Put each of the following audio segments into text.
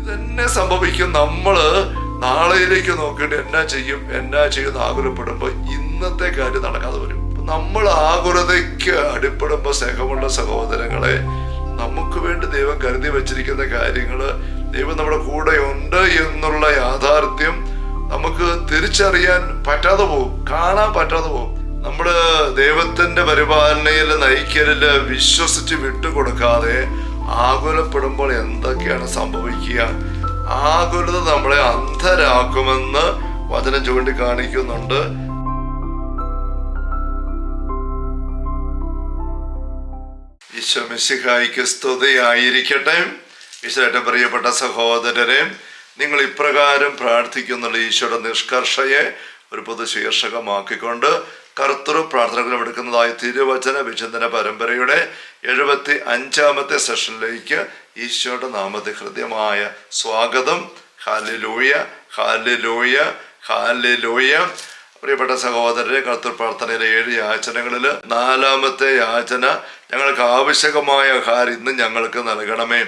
തന്നെ സംഭവിക്കും. നമ്മള് നാളെയിലേക്ക് നോക്കിയിട്ട് എന്നാ ചെയ്യുന്ന ആകുലപ്പെടുമ്പോ ഇന്നത്തെ കാര്യം നടക്കാതെ വരും. നമ്മൾ ആകുലതയ്ക്ക് അടിപ്പെടുമ്പോ സ്നേഹമുള്ള സഹോദരങ്ങളെ, നമുക്ക് വേണ്ടി ദൈവം കരുതി വച്ചിരിക്കുന്ന കാര്യങ്ങള്, ദൈവം നമ്മുടെ കൂടെ ഉണ്ട് എന്നുള്ള യാഥാർത്ഥ്യം നമുക്ക് തിരിച്ചറിയാൻ പറ്റാതെ പോകും, കാണാൻ പറ്റാതെ പോകും. നമ്മള് ദൈവത്തിന്റെ പരിപാലനയിൽ നയിക്കലില് വിശ്വസിച്ച് വിട്ടുകൊടുക്കാതെ ആകുലപ്പെടുമ്പോൾ എന്തൊക്കെയാണ് സംഭവിക്കുക? ആകുലത നമ്മളെ അന്ധരാക്കുമെന്ന് വചനം ചൂണ്ടിക്കാണിക്കുന്നുണ്ട്. ഈശോ മിശിഹായ്ക്ക് സ്തുതിയായിരിക്കട്ടെ. ഈശോയുടെ പ്രിയപ്പെട്ട സഹോദരരെ, നിങ്ങൾ ഇപ്രകാരം പ്രാർത്ഥിക്കുന്നുള്ള ഈശോയുടെ നിഷ്കർഷയെ ഒരു പൊതു ശീർഷകമാക്കിക്കൊണ്ട് കർത്തൃ പ്രാർത്ഥനകളും എടുക്കുന്നതായ തിരുവചന വിചിന്തന പരമ്പരയുടെ 75-ാമത്തെ സെഷനിലേക്ക് ഈശോയുടെ നാമത്തിൽ ഹൃദ്യമായ സ്വാഗതം. Hallelujah, hallelujah, hallelujah. പ്രിയപ്പെട്ട സഹോദരരെ, കർത്തൃ പ്രാർത്ഥനയിലെ 7 യാചനകളിൽ 4-ാമത്തെ യാചന, ഞങ്ങൾക്ക് ആവശ്യകമായ ആഹാരം ഇന്ന് ഞങ്ങൾക്ക് നൽകണമേ.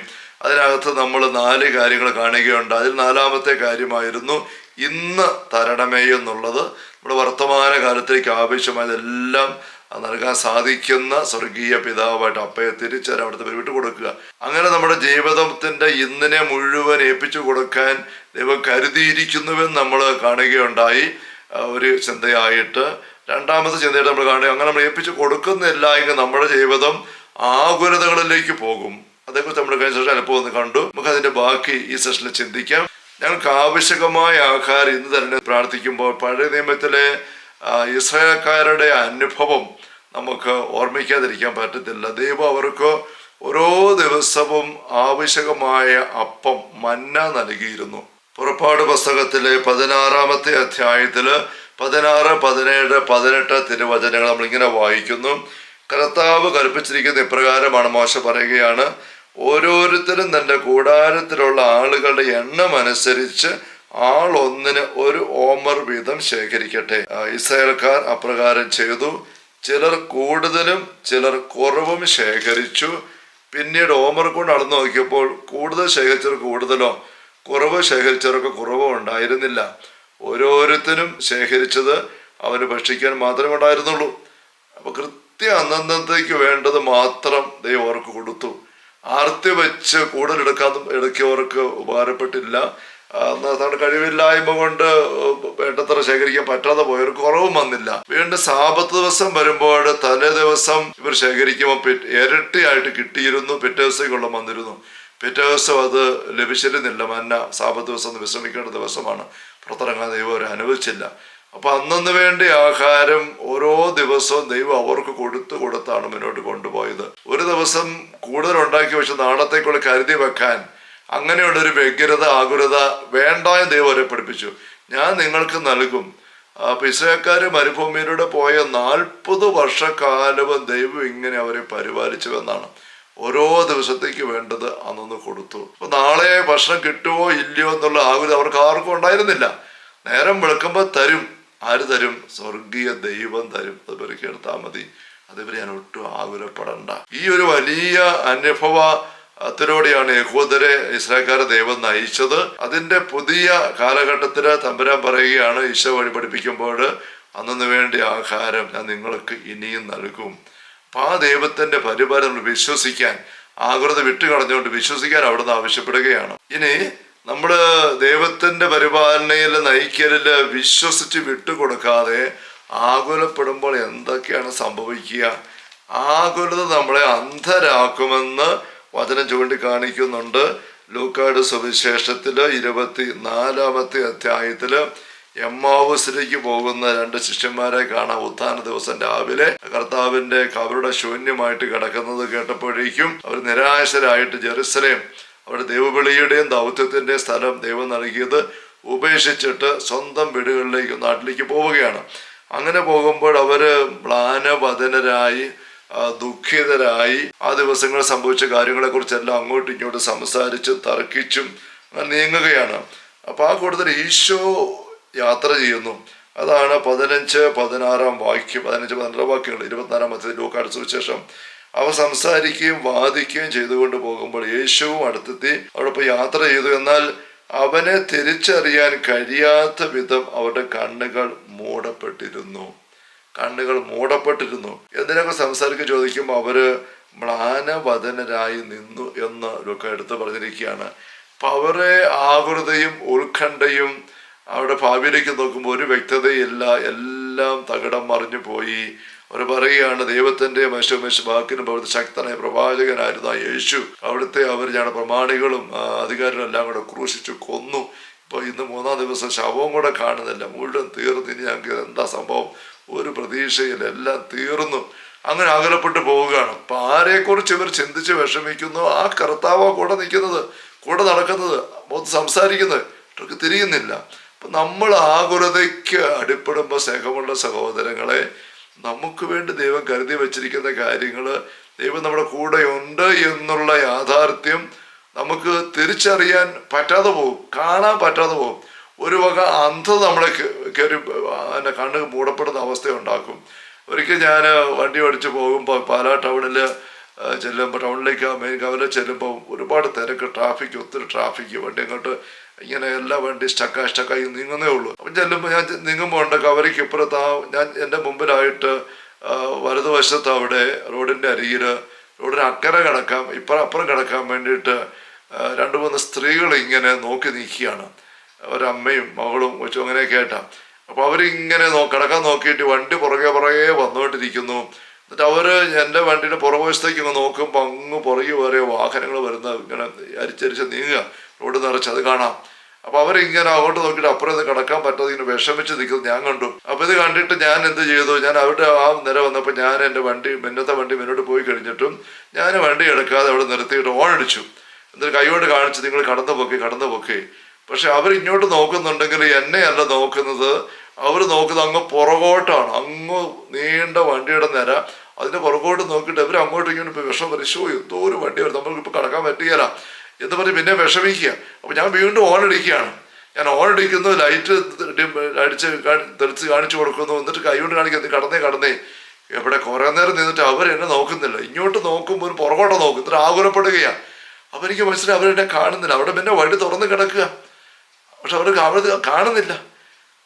അതിനകത്ത് നമ്മൾ 4 കാര്യങ്ങൾ കാണുകയുണ്ട്. അതിൽ 4-ാമത്തെ കാര്യമായിരുന്നു ഇന്ന് തരണമേ എന്നുള്ളത്. നമ്മുടെ വർത്തമാന കാലത്തേക്ക് ആവശ്യമായതെല്ലാം നൽകാൻ സാധിക്കുന്ന സ്വർഗീയ പിതാവായിട്ട് അപ്പയെ തിരിച്ചറിയാൻ അവിടുത്തെ പേര് കൊടുക്കുക. അങ്ങനെ നമ്മുടെ ജീവിതത്തിന്റെ ഇന്നിനെ മുഴുവൻ ഏൽപ്പിച്ചു കൊടുക്കാൻ ദൈവം കരുതിയിരിക്കുന്നുവെന്ന് നമ്മൾ കാണുകയുണ്ടായി. ഒരു ചിന്തയായിട്ട് 2-ാമത്തെ ചിന്തയായിട്ട് നമ്മൾ കാണുക, അങ്ങനെ നമ്മൾ ഏൽപ്പിച്ചു കൊടുക്കുന്നില്ല എങ്കിൽ നമ്മുടെ ജീവിതം ആകുലതകളിലേക്ക് പോകും. അതേക്കുറിച്ച് നമ്മൾ കഴിഞ്ഞ സെഷൻ അനുഭവം ഒന്ന് കണ്ടു. നമുക്ക് അതിന്റെ ബാക്കി ഈ സെഷനിൽ ചിന്തിക്കാം. ഞങ്ങൾക്ക് ആവശ്യകമായ ആഹാരം ഇന്ന് തന്നെ പ്രാർത്ഥിക്കുമ്പോൾ പഴയ നിയമത്തിലെ ഇസ്രായേൽക്കാരുടെ അനുഭവം നമുക്ക് ഓർമ്മിക്കാതിരിക്കാൻ പറ്റത്തില്ല. ദൈവം അവർക്ക് ഓരോ ദിവസവും ആവശ്യകമായ അപ്പം മന്ന നൽകിയിരുന്നു. പുറപ്പാട് പുസ്തകത്തിലെ 16-ാമത്തെ അധ്യായത്തില് 16, 17, 18 തിരുവചനങ്ങൾ നമ്മളിങ്ങനെ വായിക്കുന്നു. കർത്താവ് കൽപ്പിച്ചിരിക്കുന്ന ഇപ്രകാരമാണ്. മോശ പറയുകയാണ്, ഓരോരുത്തരും തൻ്റെ കൂടാരത്തിലുള്ള ആളുകളുടെ എണ്ണം അനുസരിച്ച് ആളൊന്നിന് 1 ഓമർ വീതം ശേഖരിക്കട്ടെ. ഇസ്രായേൽക്കാർ അപ്രകാരം ചെയ്തു. ചിലർ കൂടുതലും ചിലർ കുറവും ശേഖരിച്ചു. പിന്നീട് ഓമർ കൊണ്ട് അളന്നു നോക്കിയപ്പോൾ കൂടുതൽ ശേഖരിച്ചവർ കൂടുതലോ കുറവ് ശേഖരിച്ചവർക്ക് കുറവോ ഉണ്ടായിരുന്നില്ല. ഓരോരുത്തരും ശേഖരിച്ചത് അവന് ഭക്ഷിക്കാൻ മാത്രമേ ഉണ്ടായിരുന്നുള്ളൂ. അപ്പൊ കൃത്യം അന്നന്നത്തേക്ക് വേണ്ടത് മാത്രം ദൈവം അവർക്ക് കൊടുത്തു. ആർത്തി വെച്ച് കൂടുതൽ എടുക്കിയവർക്ക് ഉപകാരപ്പെട്ടില്ല. തങ്ങളുടെ കഴിവില്ലായ്മ കൊണ്ട് വേണ്ടത്ര ശേഖരിക്കാൻ പറ്റാതെ പോയവർക്ക് കുറവും വന്നില്ല. വീണ്ടും സാബത്ത് ദിവസം വരുമ്പോൾ തലേ ദിവസം ഇവർ ശേഖരിക്കുമ്പോൾ ഇരട്ടിയായിട്ട് കിട്ടിയിരുന്നു. പിറ്റേ ദിവസത്തേക്കുള്ള വന്നിരുന്നു. പിറ്റേ ദിവസം അത് ലഭിച്ചിരുന്നില്ല. മന്ന സാബത്ത് ദിവസം വിശ്രമിക്കേണ്ട ദിവസമാണ്. പുറത്തിറങ്ങാൻ ദൈവം അവരെ അനുവദിച്ചില്ല. അപ്പൊ അന്നു വേണ്ടി ആഹാരം ഓരോ ദിവസവും ദൈവം അവർക്ക് കൊടുത്താണ് മുന്നോട്ട് കൊണ്ടുപോയത്. ഒരു ദിവസം കൂടുതൽ ഉണ്ടാക്കി വെച്ച് നാളത്തേക്കുള്ള കരുതി വെക്കാൻ അങ്ങനെയുള്ളൊരു വ്യഗ്രത ആകുലത വേണ്ട എന്ന് ദൈവം അവരെ പഠിപ്പിച്ചു. ഞാൻ നിങ്ങൾക്ക് നൽകും. അപ്പൊ ഇസ്രായേൽക്കാര് മരുഭൂമിയിലൂടെ പോയ 40 വർഷക്കാലവും ദൈവം ഇങ്ങനെ അവരെ പരിപാലിച്ചുവെന്നാണ്. ഓരോ ദിവസത്തേക്ക് വേണ്ടത് അന്നൊന്ന് കൊടുത്തു. അപ്പൊ നാളെ ഭക്ഷണം കിട്ടുമോ ഇല്ലയോ എന്നുള്ള ആകുലത അവർക്ക് ആർക്കും ഉണ്ടായിരുന്നില്ല. നേരം വെളുക്കുമ്പോൾ തരും. ആര് തരും? സ്വർഗീയ ദൈവം തരും. അത് പെറുക്കിയെടുത്താൽ മതി. അതേപോലെ ഞാൻ ഒട്ടും ആകുലപ്പെടണ്ട. ഈ ഒരു വലിയ അനുഭവത്തിലൂടെയാണ് യഹൂദരെ ഇസ്രായേൽക്കാരെ ദൈവം നയിച്ചത്. അതിന്റെ പുതിയ കാലഘട്ടത്തില് തമ്പുരാൻ പറയുകയാണ്, ഈശോ വഴി പഠിപ്പിക്കുമ്പോൾ അന്നു വേണ്ടി ആഹാരം ഞാൻ നിങ്ങൾക്ക് ഇനിയും നൽകും. അപ്പൊ ആ ദൈവത്തിന്റെ പരിപാലനം വിശ്വസിക്കാൻ, ആകുലത വിട്ടുകളഞ്ഞുകൊണ്ട് വിശ്വസിക്കാൻ അവിടുന്ന് ആവശ്യപ്പെടുകയാണ്. ഇനി നമ്മള് ദൈവത്തിന്റെ പരിപാലനയിൽ നയിക്കലില് വിശ്വസിച്ച് വിട്ടുകൊടുക്കാതെ ആകുലപ്പെടുമ്പോൾ എന്തൊക്കെയാണ് സംഭവിക്കുക? ആകുലത നമ്മളെ അന്ധരാക്കുമെന്ന് വചനം ചൂണ്ടിക്കാണിക്കുന്നുണ്ട്. ലൂക്കായുടെ സുവിശേഷത്തില് 24-ാമത്തെ അധ്യായത്തില് എമ്മാവൂസിലേക്ക് പോകുന്ന 2 ശിഷ്യന്മാരെ കാണാം. ഉത്ഥാന ദിവസം രാവിലെ കർത്താവിന്റെ കബറുടെ ശൂന്യമായിട്ട് കിടക്കുന്നത് കേട്ടപ്പോഴേക്കും അവർ നിരാശരായിട്ട് ജെറുസലേം, അവരുടെ ദൈവവിളിയുടെയും ദൗത്യത്തിന്റെയും സ്ഥലം ദൈവം നൽകിയത് ഉപേക്ഷിച്ചിട്ട് സ്വന്തം വീടുകളിലേക്ക്, നാട്ടിലേക്ക് പോവുകയാണ്. അങ്ങനെ പോകുമ്പോൾ അവര് മ്ലാനവദനരായി, ദുഃഖിതരായി ആ ദിവസങ്ങളിൽ സംഭവിച്ച കാര്യങ്ങളെ കുറിച്ചെല്ലാം അങ്ങോട്ടും ഇങ്ങോട്ടും സംസാരിച്ചും തർക്കിച്ചും നീങ്ങുകയാണ്. അപ്പൊ ആ കൂട്ടത്തിൽ ഈശോ യാത്ര ചെയ്യുന്നു. അതാണ് 15, 16 വാക്യം, 15, 16 വാക്യങ്ങൾ 24-ാമത്തെ ലൂക്കായുടെ സുവിശേഷം. അവ സംസാരിക്കുകയും വാദിക്കുകയും ചെയ്തുകൊണ്ട് പോകുമ്പോൾ യേശുവും അടുത്തെത്തി അവിടെ യാത്ര ചെയ്തു. എന്നാൽ അവനെ തിരിച്ചറിയാൻ കഴിയാത്ത വിധം അവരുടെ കണ്ണുകൾ മൂടപ്പെട്ടിരുന്നു. എന്തിനൊക്കെ സംസാരിക്കുക ചോദിക്കുമ്പോൾ അവര് മ്ലാനവദനരായി നിന്നു എന്ന് ഒക്കെ എടുത്ത് പറഞ്ഞിരിക്കുകയാണ്. അപ്പൊ അവരെ ആകുലതയും ഉത്കണ്ഠയും അവിടെ ഭാവിയിലേക്ക് നോക്കുമ്പോൾ ഒരു വ്യക്തതയില്ല, എല്ലാം തകിടം മറിഞ്ഞു പോയി. അവർ പറയുകയാണ്, ദൈവത്തിന്റെ വാക്കിനും അവിടുത്തെ ശക്തനായ പ്രവാചകനായിരുന്നു യേശു, അവിടുത്തെ അവർ ഞങ്ങളുടെ പ്രമാണികളും അധികാരികളും എല്ലാം കൂടെ ക്രൂശിച്ചു കൊന്നു. ഇപ്പൊ ഇന്ന് 3-ാം ദിവസം ശവവും കൂടെ കാണുന്നില്ല, മുഴുവൻ തീർന്നു. ഇനി ഞങ്ങൾക്ക് എന്താ സംഭവം, ഒരു പ്രതീക്ഷയില്ല, എല്ലാം തീർന്നു. അങ്ങനെ അകലപ്പെട്ടു പോവുകയാണ്. അപ്പൊ ആരെക്കുറിച്ച് ഇവർ ചിന്തിച്ച് വിഷമിക്കുന്നു, ആ കർത്താവോ കൂടെ നിൽക്കുന്നത്, കൂടെ നടക്കുന്നത്, സംസാരിക്കുന്നത്, ഇവർക്ക് തിരിയുന്നില്ല. അപ്പൊ നമ്മൾ ആകുലതയ്ക്ക് അടിപ്പെടുമ്പോൾ സ്നേഹമുള്ള സഹോദരങ്ങളെ, നമുക്ക് വേണ്ടി ദൈവം കരുതി വച്ചിരിക്കുന്ന കാര്യങ്ങള്, ദൈവം നമ്മുടെ കൂടെ ഉണ്ട് എന്നുള്ള യാഥാർത്ഥ്യം നമുക്ക് തിരിച്ചറിയാൻ പറ്റാതെ പോകും, കാണാൻ പറ്റാതെ പോകും. ഒരു വക അന്ധത നമ്മളെ കയറി കണ്ണ് മൂടപ്പെടുന്ന അവസ്ഥ ഉണ്ടാക്കും. ഒരിക്കൽ ഞാൻ വണ്ടി ഓടിച്ച് പോകുമ്പോൾ പാലാ ചെല്ലുമ്പോൾ, ടൗണിലേക്ക് മെയിൻ കവല ചെല്ലുമ്പോൾ ഒരുപാട് തിരക്ക്, ഒത്തിരി ട്രാഫിക്, വണ്ടി അങ്ങോട്ട് ഇങ്ങനെ എല്ലാ വണ്ടി സ്റ്റക്കായി നീങ്ങുന്നേ ഉള്ളൂ. അപ്പം ചെല്ലുമ്പോൾ ഞാൻ നീങ്ങുമ്പോൾ ഉണ്ട് കവലയ്ക്ക് ഇപ്പുറത്ത് എൻ്റെ മുമ്പിലായിട്ട് വലതുവശത്ത് അവിടെ റോഡിൻ്റെ അരികിൽ റോഡിന് അക്കരെ കിടക്കാം, അപ്പുറം കിടക്കാൻ വേണ്ടിയിട്ട് 2-3 സ്ത്രീകൾ ഇങ്ങനെ നോക്കി നിൽക്കുകയാണ്. ഒരമ്മയും മകളും കൊച്ചും അങ്ങനെയൊക്കെ ആയിട്ടാണ്. അപ്പോൾ അവരിങ്ങനെ കിടക്കാൻ നോക്കിയിട്ട് വണ്ടി പുറകെ വന്നുകൊണ്ടിരിക്കുന്നു. എന്നിട്ട് അവര് എൻ്റെ വണ്ടിയുടെ പുറകുവശത്തേക്ക് ഇങ്ങ് നോക്കുമ്പോൾ അങ്ങ് പുറകെ വേറെ വാഹനങ്ങൾ വരുന്ന ഇങ്ങനെ അരിച്ചരിച്ച് നീങ്ങുക, റോഡ് നിറച്ച് അത് കാണാം. അപ്പൊ അവരിങ്ങനെ അങ്ങോട്ട് നോക്കിയിട്ട് അപ്പുറം ഇത് കിടക്കാൻ പറ്റാതെ ഇങ്ങനെ വിഷമിച്ച് നിൽക്കുന്നത് ഞാൻ കണ്ടു. അപ്പൊ ഇത് കണ്ടിട്ട് ഞാൻ എന്ത് ചെയ്തു, ഞാൻ അവിടെ ആ നിര വന്നപ്പോൾ ഞാൻ എൻ്റെ മുന്നത്തെ വണ്ടി മുന്നോട്ട് പോയി കഴിഞ്ഞിട്ടും ഞാൻ വണ്ടി എടുക്കാതെ അവിടെ നിർത്തിയിട്ട് ഓൺ അടിച്ചു. എന്നിട്ട് കൈകൊണ്ട് കാണിച്ച് നിങ്ങൾ കടന്നു പൊക്കി. പക്ഷെ അവരിങ്ങോട്ട് നോക്കുന്നുണ്ടെങ്കിൽ എന്നെ അല്ല നോക്കുന്നത്, അവർ നോക്കുന്നത് അങ്ങ് പുറകോട്ടാണ്. അങ്ങ് നീണ്ട വണ്ടിയുടെ നിര, അതിന്റെ പുറകോട്ട് നോക്കിയിട്ട് അവർ അങ്ങോട്ടും ഇങ്ങോട്ടും വിഷം പരിശോ എന്തോ ഒരു വണ്ടി വരും, നമ്മൾക്കിപ്പോൾ കടക്കാൻ പറ്റുകയില്ല എന്ന് പറഞ്ഞ് പിന്നെ വിഷമിക്കുക. അപ്പൊ ഞാൻ വീണ്ടും ഓൺ അടിക്കുകയാണ്. ഞാൻ ഓൺ അടിക്കുന്നു, ലൈറ്റ് തെളിച്ച് കാണിച്ചു കൊടുക്കുന്നു. എന്നിട്ട് കൈകൊണ്ട് കാണിക്കുന്നു, കടന്നേ. എവിടെ കുറെ നേരം നിന്നിട്ട് അവരെന്നെ നോക്കുന്നില്ല. ഇങ്ങോട്ട് നോക്കുമ്പോൾ ഒരു പുറകോട്ട് നോക്കും, എന്നിട്ട് ആകുലപ്പെടുകയാണ്. അപ്പൊ എനിക്ക് മനസ്സിലായി അവരെന്നെ കാണുന്നില്ല. അവിടെ പിന്നെ വഴി തുറന്ന് കിടക്കുക, പക്ഷെ അവർ കാണുന്നില്ല.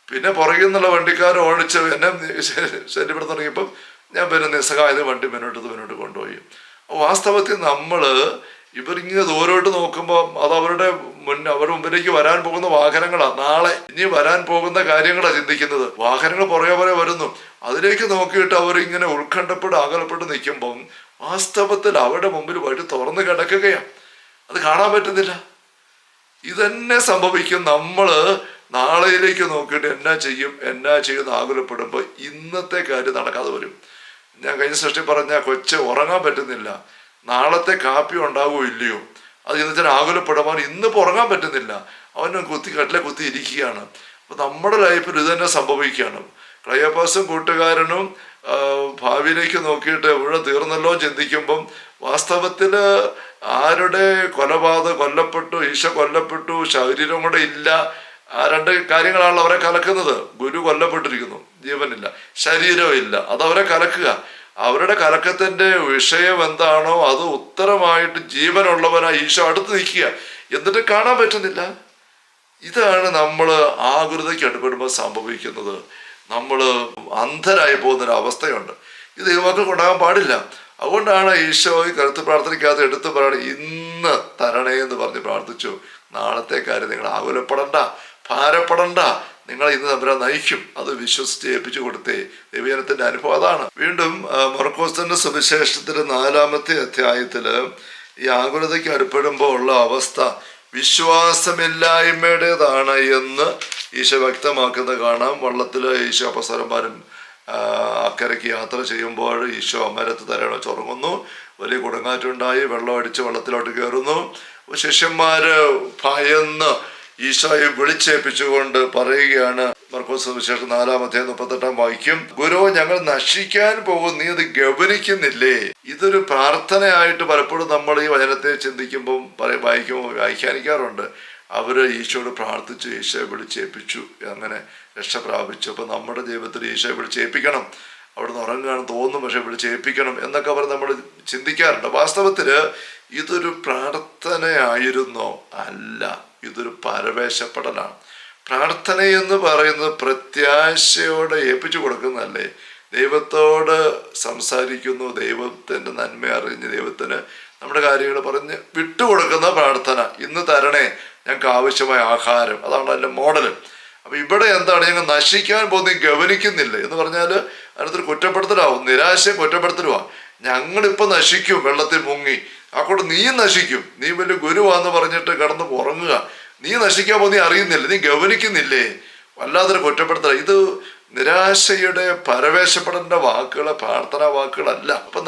പിന്നെ പുറകിൽ നിന്നുള്ള വണ്ടിക്കാർ ഓടിച്ച് എന്നെ ശല്യപ്പെടുത്താൻ തുടങ്ങിയപ്പം ഞാൻ പിന്നെ നിസ്സഹായത വണ്ടി മുന്നോട്ട് കൊണ്ടുപോയി. വാസ്തവത്തിൽ ഇവരിങ്ങനെ ദൂരോട്ട് നോക്കുമ്പോൾ അത് അവരുടെ മുമ്പിലേക്ക് വരാൻ പോകുന്ന വാഹനങ്ങളാണ്, നാളെ ഇനി വരാൻ പോകുന്ന കാര്യങ്ങളാണ് ചിന്തിക്കുന്നത്. വാഹനങ്ങൾ പുറകെ വരുന്നു, അതിലേക്ക് നോക്കിയിട്ട് അവരിങ്ങനെ അകലപ്പെട്ട് നിൽക്കുമ്പം വാസ്തവത്തിൽ അവരുടെ മുമ്പിൽ വഴി തുറന്ന് കിടക്കുകയാണ്, അത് കാണാൻ പറ്റുന്നില്ല. ഇതന്നെ സംഭവിക്കും. നാളെയിലേക്ക് നോക്കിയിട്ട് എന്നാ ചെയ്യുന്ന ആകുലപ്പെടുമ്പോൾ ഇന്നത്തെ കാര്യം നടക്കാതെ വരും. ഞാൻ കഴിഞ്ഞ സൃഷ്ടി പറഞ്ഞ കൊച്ച് ഉറങ്ങാൻ പറ്റുന്നില്ല, നാളത്തെ കാപ്പി ഉണ്ടാകുമോ ഇല്ലയോ, അത് ഇന്നത്തെ ആകുലപ്പെടുമ്പോൾ ഇന്നിപ്പോൾ ഉറങ്ങാൻ പറ്റുന്നില്ല, അവന് കട്ടിലെ കുത്തി ഇരിക്കുകയാണ്. അപ്പൊ നമ്മുടെ ലൈഫിൽ ഇത് തന്നെ സംഭവിക്കുകയാണ്. ക്ലയോപ്പാസും കൂട്ടുകാരനും ഭാവിയിലേക്ക് നോക്കിയിട്ട് എവിടെ തീർന്നല്ലോ ചിന്തിക്കുമ്പം വാസ്തവത്തില് ആരുടെ കൊല്ലപ്പെട്ടു, ഈശോ കൊല്ലപ്പെട്ടു, ശരീരം കൂടെ ഇല്ല, ആ 2 കാര്യങ്ങളാണല്ലോ അവരെ കലക്കുന്നത്. ഗുരു കൊല്ലപ്പെട്ടിരിക്കുന്നു, ജീവനില്ല, ശരീരമില്ല, അതവരെ കലക്കുക. അവരുടെ കലക്കത്തിന്റെ വിഷയം എന്താണോ അത് ഉത്തരമായിട്ട് ജീവനുള്ളവനായി ഈശോ അടുത്ത് നിൽക്കുക, എന്നിട്ട് കാണാൻ പറ്റുന്നില്ല. ഇതാണ് നമ്മൾ ആകുലതയ്ക്ക് അടുപ്പെടുമ്പോൾ സംഭവിക്കുന്നത്. നമ്മൾ അന്ധരായി പോകുന്നൊരവസ്ഥയുണ്ട്. ഇത് ദൈവമക്കൾക്ക് ഉണ്ടാകാൻ പാടില്ല. അതുകൊണ്ടാണ് ഈശോ ഈ കരുത്ത് പ്രാർത്ഥനയ്ക്കകത്ത് എടുത്തു പറയണം, ഇന്ന് തരണേ എന്ന് പറഞ്ഞ് പ്രാർത്ഥിച്ചു. നാളത്തെ കാര്യം നിങ്ങൾ ആകുലപ്പെടണ്ട, ഭാരപ്പെടണ്ട, നിങ്ങൾ ഇന്ന് തമ്പുരാൻ നയിക്കും. അത് വിശ്വസിച്ച് ഏൽപ്പിച്ചു കൊടുത്തേ. ദൈവജനത്തിന്റെ അനുഭവം അതാണ്. വീണ്ടും മർക്കോസിന്റെ സുവിശേഷത്തിന്റെ 4-ാമത്തെ അധ്യായത്തില് ഈ ആകുലതയ്ക്ക് അടുപ്പെടുമ്പോൾ ഉള്ള അവസ്ഥ വിശ്വാസമില്ലായ്മയുടേതാണ് എന്ന് ഈശോ വ്യക്തമാക്കുന്നത് കാണാം. വള്ളത്തിൽ ഈശോ അപ്പസ്വരന്മാരും അക്കരയ്ക്ക് യാത്ര ചെയ്യുമ്പോൾ ഈശോ അമരത്ത് തലയണ ചുറങ്ങുന്നു, വലിയ കൊടുങ്കാറ്റുണ്ടായി, വെള്ളം അടിച്ച് വെള്ളത്തിലോട്ട് കയറുന്നു. ശിഷ്യന്മാര് ഭയന്ന് ഈശോയെ വിളിച്ചേൽപ്പിച്ചുകൊണ്ട് പറയുകയാണ്. മർക്കോസ് സുവിശേഷം 4-ാം വാക്യം, ഗുരു, ഞങ്ങൾ നശിക്കാൻ പോകും, നീ അത് ഗവനിക്കുന്നില്ലേ? ഇതൊരു പ്രാർത്ഥനയായിട്ട് പലപ്പോഴും നമ്മൾ ഈ വചനത്തെ ചിന്തിക്കുമ്പം വ്യാഖ്യാനിക്കാറുണ്ട്. അവര് ഈശോയോട് പ്രാർത്ഥിച്ചു, ഈശോയെ വിളിച്ചേൽപ്പിച്ചു, അങ്ങനെ രക്ഷ പ്രാപിച്ചു. അപ്പൊ നമ്മുടെ ജീവിതത്തിൽ ഈശോയെ വിളിച്ചേൽപ്പിക്കണം. അവിടുന്ന് ഉറങ്ങുകയാണെന്ന് തോന്നും, പക്ഷെ വിളിച്ച് ഏൽപ്പിക്കണം എന്നൊക്കെ പറഞ്ഞ് നമ്മൾ ചിന്തിക്കാറുണ്ട്. വാസ്തവത്തിൽ ഇതൊരു പ്രാർത്ഥനയായിരുന്നോ? അല്ല, ഇതൊരു പരവേശപ്പെടലാണ്. പ്രാർത്ഥന എന്ന് പറയുന്നത് പ്രത്യാശയോടെ ഏൽപ്പിച്ചു കൊടുക്കുന്നതല്ലേ. ദൈവത്തോട് സംസാരിക്കുന്നു, ദൈവത്തിൻ്റെ നന്മ അറിഞ്ഞ് ദൈവത്തിന് നമ്മുടെ കാര്യങ്ങൾ പറഞ്ഞ് വിട്ടുകൊടുക്കുന്ന പ്രാർത്ഥന. ഇന്ന് തരണേ ഞങ്ങൾക്ക് ആവശ്യമായ ആഹാരം, അതാണ് അതിൻ്റെ മോഡൽ. അപ്പം ഇവിടെ എന്താണ്, ഞങ്ങൾ നശിക്കാൻ പോകുന്ന ഗവനിക്കുന്നില്ല എന്ന് പറഞ്ഞാൽ അതിനകത്തൊരു കുറ്റപ്പെടുത്തലാവും, നിരാശയും കുറ്റപ്പെടുത്തലുമാണ്. ഞങ്ങളിപ്പോൾ നശിക്കും, വെള്ളത്തിൽ മുങ്ങി, ആക്കോട്ട് നീ നശിക്കും, നീ വലിയ ഗുരുവാന്ന് പറഞ്ഞിട്ട് കിടന്ന് ഉറങ്ങുക, നീ നശിക്കാൻ പോകുന്ന നീ അറിയുന്നില്ല, നീ ഗവനിക്കുന്നില്ലേ, വല്ലാതൊരു കുറ്റപ്പെടുത്തല. ഇത് നിരാശയുടെ പരവേശപ്പെടേണ്ട വാക്കുകൾ, പ്രാർത്ഥനാ വാക്കുകളല്ല. അപ്പം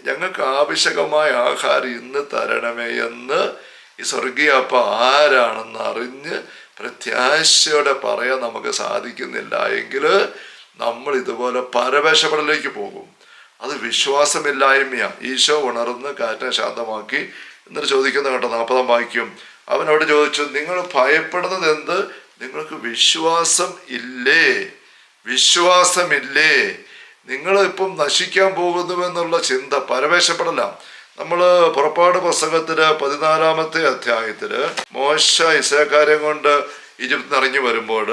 ഞങ്ങൾക്ക് ആവശ്യകമായ ആഹാരം ഇന്ന് തരണമേ എന്ന് ഈ സ്വർഗീയ അപ്പ ആരാണെന്ന് അറിഞ്ഞ് പ്രത്യാശയോടെ പറയാൻ നമുക്ക് സാധിക്കുന്നില്ല എങ്കിൽ നമ്മൾ ഇതുപോലെ പരവേശപ്പെടലേക്ക് പോകും. അത് വിശ്വാസമില്ലായ്മയാണ്. ഈശോ ഉണർന്ന് കാറ്റിനെ ശാന്തമാക്കി എന്നിട്ട് ചോദിക്കുന്ന കേട്ടോ 40-ാം വാക്യം. അവനോട് ചോദിച്ചു, നിങ്ങൾ ഭയപ്പെടുന്നത് എന്ത്? നിങ്ങൾക്ക് വിശ്വാസം ഇല്ലേ? വിശ്വാസമില്ലേ? നിങ്ങൾ ഇപ്പം നശിക്കാൻ പോകുന്നുവെന്നുള്ള ചിന്ത പരവേശപ്പെടല. നമ്മൾ പുറപ്പാട് പുസ്തകത്തിൽ 14-ാമത്തെ അധ്യായത്തിൽ മോശ ഇസ്രായേൽക്കാരെ കൊണ്ട് ഈജിപ്തിൽ ഇറങ്ങി വരുമ്പോൾ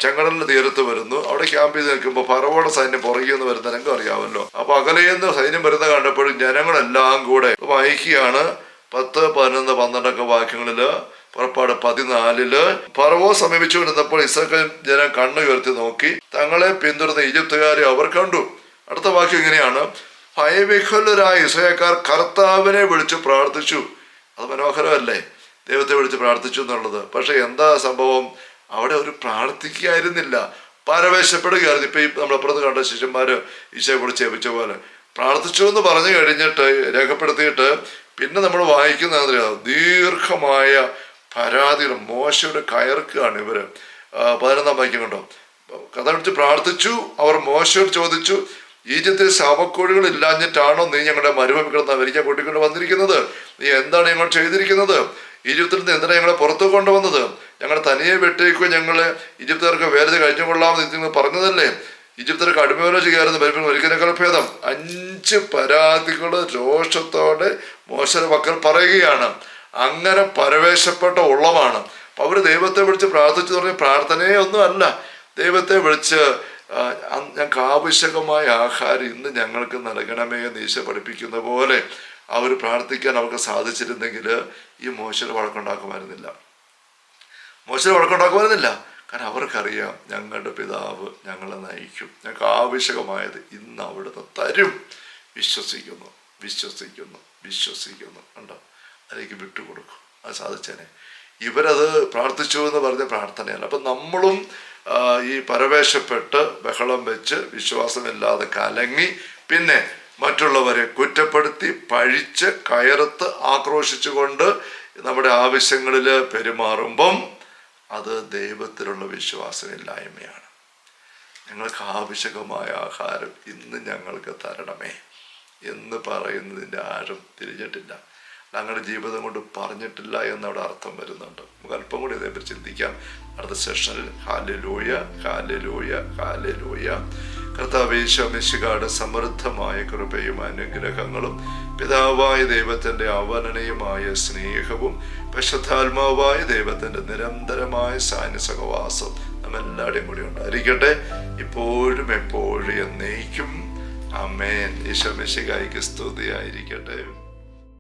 ചെങ്കടലിന്റെ തീരത്ത് വരുന്നു. അവിടെ ക്യാമ്പ് ചെയ്ത് നിൽക്കുമ്പോൾ ഫറവോയുടെ സൈന്യം പുറകിൽ നിന്ന് വരുന്ന രംഗം അറിയാമല്ലോ. അപ്പൊ അകലെയെന്ന് സൈന്യം വരുന്ന കണ്ടപ്പോഴും ജനങ്ങളെല്ലാം കൂടെ വായിക്കുകയാണ് 10, 11, 12 വാക്യങ്ങളില്. പുറപ്പാട് 14 ഫറവോ സമീപിച്ചുകൊണ്ടിരുന്നപ്പോൾ ഇസ്രായേൽ ജനം കണ്ണുയർത്തി നോക്കി തങ്ങളെ പിന്തുടർന്ന ഈജിപ്തുകാരെ അവർ കണ്ടു. അടുത്ത വാക്യം ഇങ്ങനെയാണ്, ഭയവിഹ്വലരായ ഇസ്രായേൽക്കാർ കർത്താവിനെ വിളിച്ചു പ്രാർത്ഥിച്ചു. അത് മനോഹരമല്ലേ, ദൈവത്തെ വിളിച്ച് പ്രാർത്ഥിച്ചു എന്നുള്ളത്. പക്ഷെ എന്താ സംഭവം? അവിടെ ഒരു പ്രാർത്ഥിക്കുകയായിരുന്നില്ല, പരവേശപ്പെടുകയായിരുന്നു. ഇപ്പൊ ഈ നമ്മളപ്പുറത്ത് കണ്ട ശിഷ്യന്മാര് ഈശോയെ വിളിച്ച് ഏൽപ്പിച്ച പോലെ പ്രാർത്ഥിച്ചു എന്ന് പറഞ്ഞു കഴിഞ്ഞിട്ട് രേഖപ്പെടുത്തിയിട്ട് പിന്നെ നമ്മൾ വായിക്കുന്ന ദീർഘമായ പരാതികൾ മോശയുടെ കയർക്കാണ് ഇവര്. 11-ാം വാക്യം കണ്ടോ, കഥ വിളിച്ച് പ്രാർത്ഥിച്ചു. അവർ മോശയോട് ചോദിച്ചു, ഈജിപ്തിൽ ശവക്കോഴികൾ ഇല്ലാഞ്ഞിട്ടാണോ നീ ഞങ്ങളുടെ മരുഭൂമി കിടന്ന് അമേരിക്ക കൂട്ടിക്കൊണ്ട് വന്നിരിക്കുന്നത്? നീ എന്താണ് ഞങ്ങൾ ചെയ്തിരിക്കുന്നത്? ഈജിപ്തിൽ നിന്ന് എന്തിനാണ് ഞങ്ങളെ പുറത്തു കൊണ്ടുവന്നത്? ഞങ്ങൾ തനിയെ വെട്ടേക്കോ, ഞങ്ങളെ ഈജിപ്തുകാർക്ക് വേറെ കഴിഞ്ഞു കൊള്ളാമെന്ന് നിങ്ങൾ പറഞ്ഞതല്ലേ? ഈജിപ്തിലേക്ക് അടിമവേല ചെയ്യാറുണ്ട്, വരുമ്പോൾ ഒരിക്കലേക്കാൾ ഭേദം. 5 പരാതികൾ രോഷത്തോടെ മോശയുടെ മക്കൾ പറയുകയാണ്. അങ്ങനെ പരവേശപ്പെട്ട ഉള്ളമാണ്. അപ്പം അവർ ദൈവത്തെ വിളിച്ച് പ്രാർത്ഥിച്ചു പറഞ്ഞ പ്രാർത്ഥനയെ ഒന്നും അല്ല, ദൈവത്തെ വിളിച്ച് ഞങ്ങൾക്ക് ആവശ്യകമായ ആഹാരം ഇന്ന് ഞങ്ങൾക്ക് നൽകണമേ എന്ന് ഈശോ പഠിപ്പിക്കുന്ന പോലെ അവർ പ്രാർത്ഥിക്കാൻ അവർക്ക് സാധിച്ചിരുന്നെങ്കിൽ ഈ മോശയുടെ വഴക്കുണ്ടാക്കുമായിരുന്നില്ല. കാരണം അവർക്കറിയാം ഞങ്ങളുടെ പിതാവ് ഞങ്ങളെ നയിക്കും, ഞങ്ങൾക്ക് ആവശ്യകമായത് ഇന്ന് അവിടുന്ന് തരും. വിശ്വസിക്കുന്നു കണ്ടോ, അതിലേക്ക് വിട്ടുകൊടുക്കും. അത് സാധിച്ചേനെ. ഇവരത് പ്രാർത്ഥിച്ചു എന്ന് പറഞ്ഞ പ്രാർത്ഥനയല്ല. അപ്പം നമ്മളും ഈ പരവേശപ്പെട്ട് ബഹളം വെച്ച് വിശ്വാസമില്ലാതെ കലങ്ങി പിന്നെ മറ്റുള്ളവരെ കുറ്റപ്പെടുത്തി പഴിച്ച് കയർത്ത് ആക്രോശിച്ചുകൊണ്ട് നമ്മുടെ ആവശ്യങ്ങളിൽ പെരുമാറുമ്പം അത് ദൈവത്തിലുള്ള വിശ്വാസമില്ലായ്മയാണ്. ഞങ്ങൾക്ക് ആവശ്യകമായ ആഹാരം ഇന്ന് ഞങ്ങൾക്ക് തരണമേ എന്ന് പറയുന്നതിൻ്റെ ആഴം തിരിഞ്ഞിട്ടില്ല, ഞങ്ങളുടെ ജീവിതം കൊണ്ട് പറഞ്ഞിട്ടില്ല എന്നവിടെ അർത്ഥം വരുന്നുണ്ട്. നമുക്ക് അല്പം കൂടി അതേപറ്റി ചിന്തിക്കാം അടുത്ത സെഷനിൽ. ഹാലേലൂയ. കർത്താവേ ഈശോമിശിഹായുടെ സമൃദ്ധമായ കൃപയും അനുഗ്രഹങ്ങളും പിതാവായ ദൈവത്തിൻ്റെ അവനനീയമായ സ്നേഹവും പരിശുദ്ധാത്മാവായ ദൈവത്തിൻ്റെ നിരന്തരമായ സാന്നിധ്യസഹവാസം നമ്മെല്ലാവരുടെയും കൂടി ഉണ്ടായിരിക്കട്ടെ, ഇപ്പോഴും എപ്പോഴും എന്നേക്കും. ആമേൻ. ഈശോമിശിഹായ്ക്ക് സ്തുതിയായിരിക്കട്ടെ.